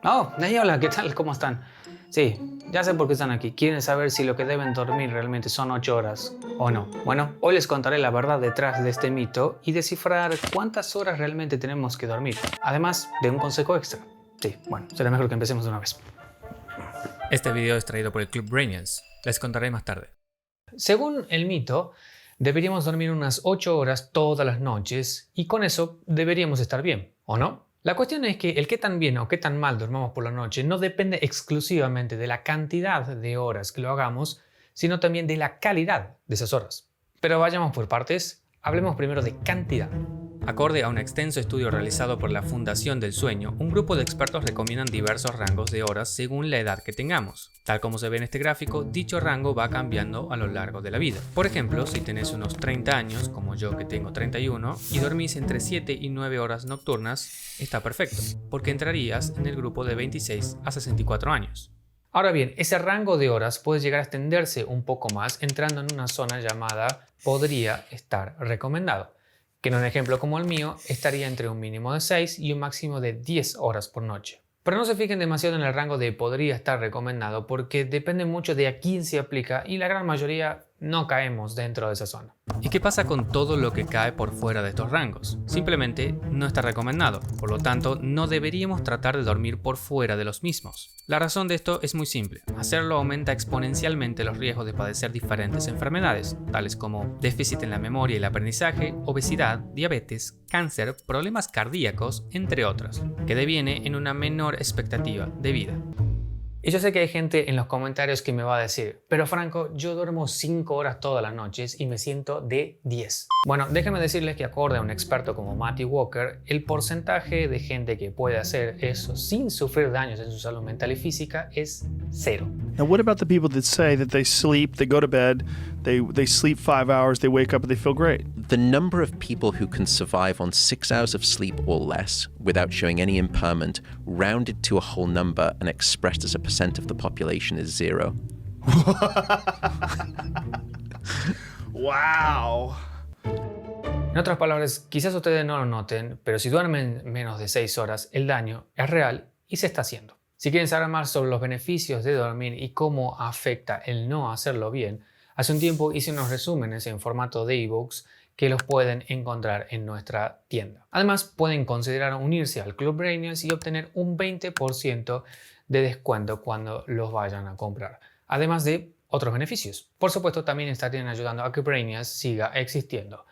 Oh, hola, ¿qué tal? ¿Cómo están? Sí, ya sé por qué están aquí. Quieren saber si lo que deben dormir realmente son 8 horas o no. Bueno, hoy les contaré la verdad detrás de este mito y descifrar cuántas horas realmente tenemos que dormir. Además de un consejo extra. Sí, bueno, será mejor que empecemos de una vez. Este video es traído por el Club Brainians. Les contaré más tarde. Según el mito, deberíamos dormir unas 8 horas todas las noches y con eso deberíamos estar bien, ¿o no? La cuestión es que el qué tan bien o qué tan mal dormamos por la noche no depende exclusivamente de la cantidad de horas que lo hagamos, sino también de la calidad de esas horas. Pero vayamos por partes, hablemos primero de cantidad. Acorde a un extenso estudio realizado por la Fundación del Sueño, un grupo de expertos recomiendan diversos rangos de horas según la edad que tengamos. Tal como se ve en este gráfico, dicho rango va cambiando a lo largo de la vida. Por ejemplo, si tenés unos 30 años, como yo que tengo 31, y dormís entre 7 y 9 horas nocturnas, está perfecto, porque entrarías en el grupo de 26 a 64 años. Ahora bien, ese rango de horas puede llegar a extenderse un poco más entrando en una zona llamada podría estar recomendado, que en un ejemplo como el mío estaría entre un mínimo de 6 y un máximo de 10 horas por noche. Pero no se fijen demasiado en el rango de podría estar recomendado porque depende mucho de a quién se aplica y la gran mayoría no caemos dentro de esa zona. ¿Y qué pasa con todo lo que cae por fuera de estos rangos? Simplemente no está recomendado, por lo tanto no deberíamos tratar de dormir por fuera de los mismos. La razón de esto es muy simple. Hacerlo aumenta exponencialmente los riesgos de padecer diferentes enfermedades, tales como déficit en la memoria y el aprendizaje, obesidad, diabetes, cáncer, problemas cardíacos, entre otros, que deviene en una menor expectativa de vida. Y yo sé que hay gente en los comentarios que me va a decir, pero Franco, yo duermo 5 horas todas las noches y me siento de 10. Bueno, déjenme decirles que acorde a un experto como Matthew Walker, el porcentaje de gente que puede hacer eso sin sufrir daños en su salud mental y física es 0. Now, what about the people that say that they sleep, they go to bed, they sleep 5 hours, they wake up and they feel great? The number of people who can survive on 6 hours of sleep or less without showing any impairment, rounded to a whole number and expressed as a percent of the population, is 0. Wow. En otras palabras, quizás ustedes no lo noten, pero si duermen menos de 6 horas, el daño es real y se está haciendo. Si quieren saber más sobre los beneficios de dormir y cómo afecta el no hacerlo bien, hace un tiempo hice unos resúmenes en formato de ebooks que los pueden encontrar en nuestra tienda. Además, pueden considerar unirse al Club Brainians y obtener un 20% de descuento cuando los vayan a comprar. Además de otros beneficios. Por supuesto, también estarían ayudando a que Brainians siga existiendo.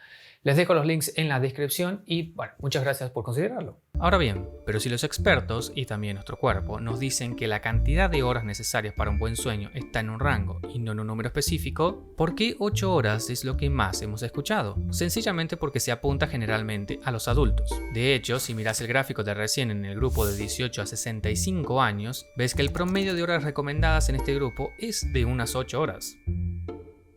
Les dejo los links en la descripción y bueno, muchas gracias por considerarlo. Ahora bien, pero si los expertos y también nuestro cuerpo nos dicen que la cantidad de horas necesarias para un buen sueño está en un rango y no en un número específico, ¿por qué 8 horas es lo que más hemos escuchado? Sencillamente porque se apunta generalmente a los adultos. De hecho, si miras el gráfico de recién en el grupo de 18 a 65 años, ves que el promedio de horas recomendadas en este grupo es de unas 8 horas.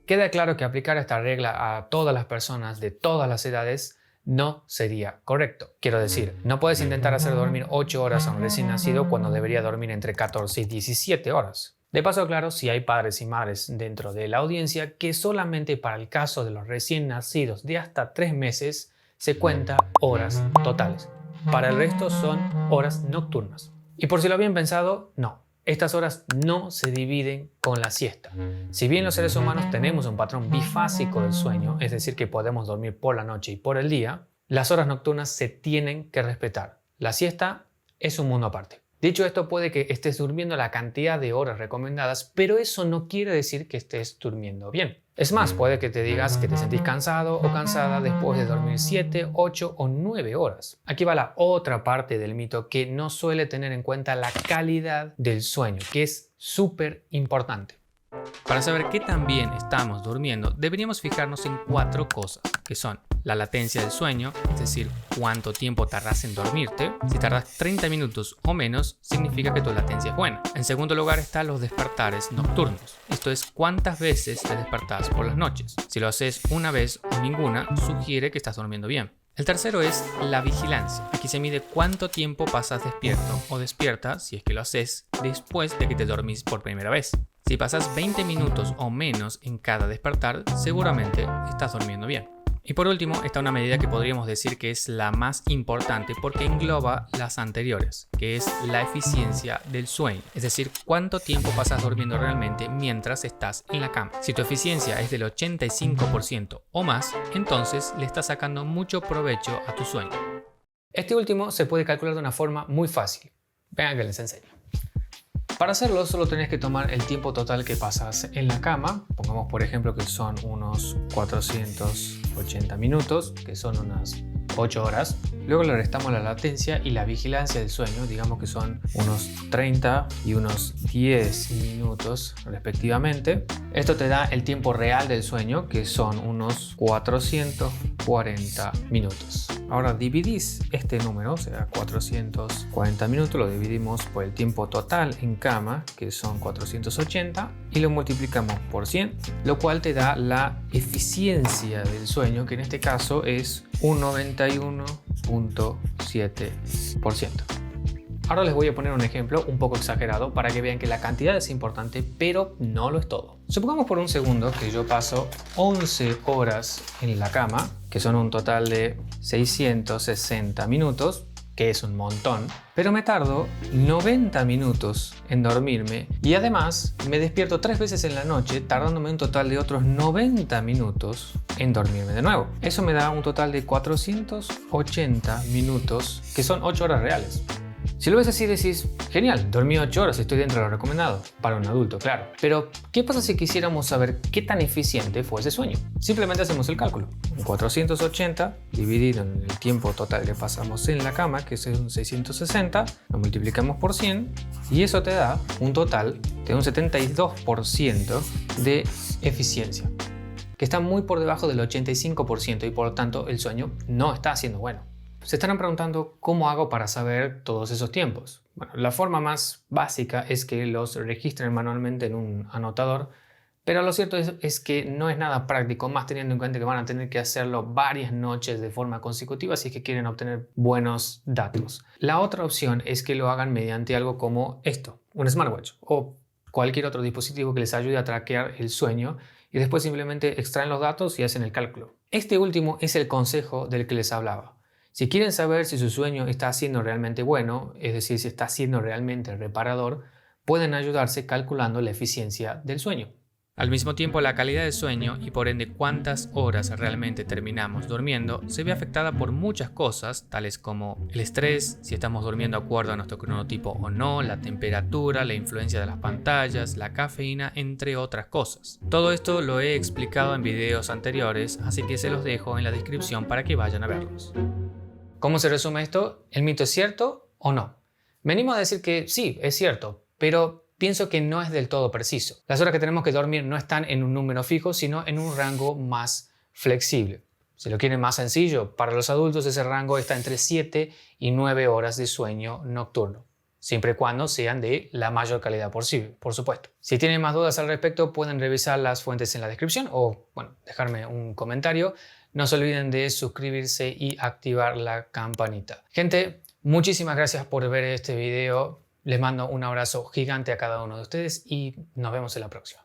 Queda claro que aplicar esta regla a todas las personas de todas las edades no sería correcto. Quiero decir, no puedes intentar hacer dormir 8 horas a un recién nacido cuando debería dormir entre 14 y 17 horas. De paso, claro, si hay padres y madres dentro de la audiencia que solamente para el caso de los recién nacidos de hasta 3 meses se cuenta horas totales. Para el resto son horas nocturnas. Y por si lo habían pensado, no. Estas horas no se dividen con la siesta. Si bien los seres humanos tenemos un patrón bifásico del sueño, es decir, que podemos dormir por la noche y por el día, las horas nocturnas se tienen que respetar. La siesta es un mundo aparte. Dicho esto, puede que estés durmiendo la cantidad de horas recomendadas, pero eso no quiere decir que estés durmiendo bien. Es más, puede que te digas que te sentís cansado o cansada después de dormir 7, 8 o 9 horas. Aquí va la otra parte del mito que no suele tener en cuenta la calidad del sueño, que es súper importante. Para saber qué tan bien estamos durmiendo, deberíamos fijarnos en 4 cosas, que son la latencia del sueño, es decir, cuánto tiempo tardas en dormirte. Si tardas 30 minutos o menos, significa que tu latencia es buena. En segundo lugar están los despertares nocturnos. Esto es cuántas veces te despertás por las noches. Si lo haces una vez o ninguna, sugiere que estás durmiendo bien. El tercero es la vigilancia. Aquí se mide cuánto tiempo pasas despierto o despierta, si es que lo haces, después de que te dormís por primera vez. Si pasas 20 minutos o menos en cada despertar, seguramente estás durmiendo bien. Y por último está una medida que podríamos decir que es la más importante porque engloba las anteriores, que es la eficiencia del sueño, es decir, cuánto tiempo pasas durmiendo realmente mientras estás en la cama. Si tu eficiencia es del 85% o más, entonces le estás sacando mucho provecho a tu sueño. Este último se puede calcular de una forma muy fácil. Vean que les enseño. Para hacerlo solo tenés que tomar el tiempo total que pasas en la cama. Pongamos por ejemplo que son unos 480 minutos, que son unas 8 horas. Luego le restamos la latencia y la vigilancia del sueño, digamos que son unos 30 y unos 10 minutos respectivamente. Esto te da el tiempo real del sueño, que son unos 440 minutos. Ahora dividís este número, o sea 440 minutos, lo dividimos por el tiempo total en cama, que son 480, y lo multiplicamos por 100, lo cual te da la eficiencia del sueño, que en este caso es un 91.7%. Ahora les voy a poner un ejemplo un poco exagerado para que vean que la cantidad es importante, pero no lo es todo. Supongamos por un segundo que yo paso 11 horas en la cama, que son un total de 660 minutos, que es un montón, pero me tardo 90 minutos en dormirme y además me despierto 3 veces en la noche, tardándome un total de otros 90 minutos en dormirme de nuevo. Eso me da un total de 480 minutos, que son 8 horas reales. Si lo ves así decís, genial, dormí 8 horas, estoy dentro de lo recomendado, para un adulto, claro. Pero, ¿qué pasa si quisiéramos saber qué tan eficiente fue ese sueño? Simplemente hacemos el cálculo. 480 dividido en el tiempo total que pasamos en la cama, que es un 660, lo multiplicamos por 100 y eso te da un total de un 72% de eficiencia, que está muy por debajo del 85% y por lo tanto el sueño no está siendo bueno. Se estarán preguntando cómo hago para saber todos esos tiempos. Bueno, la forma más básica es que los registren manualmente en un anotador, pero lo cierto es que no es nada práctico, más teniendo en cuenta que van a tener que hacerlo varias noches de forma consecutiva si es que quieren obtener buenos datos. La otra opción es que lo hagan mediante algo como esto, un smartwatch o cualquier otro dispositivo que les ayude a traquear el sueño y después simplemente extraen los datos y hacen el cálculo. Este último es el consejo del que les hablaba. Si quieren saber si su sueño está siendo realmente bueno, es decir, si está siendo realmente reparador, pueden ayudarse calculando la eficiencia del sueño. Al mismo tiempo, la calidad del sueño y por ende cuántas horas realmente terminamos durmiendo se ve afectada por muchas cosas, tales como el estrés, si estamos durmiendo de acuerdo a nuestro cronotipo o no, la temperatura, la influencia de las pantallas, la cafeína, entre otras cosas. Todo esto lo he explicado en videos anteriores, así que se los dejo en la descripción para que vayan a verlos. ¿Cómo se resume esto? ¿El mito es cierto o no? Me animo a decir que sí, es cierto, pero pienso que no es del todo preciso. Las horas que tenemos que dormir no están en un número fijo, sino en un rango más flexible. Si lo quieren más sencillo, para los adultos ese rango está entre 7 y 9 horas de sueño nocturno, siempre y cuando sean de la mayor calidad posible, por supuesto. Si tienen más dudas al respecto, pueden revisar las fuentes en la descripción o, dejarme un comentario. No se olviden de suscribirse y activar la campanita. Gente, muchísimas gracias por ver este video. Les mando un abrazo gigante a cada uno de ustedes y nos vemos en la próxima.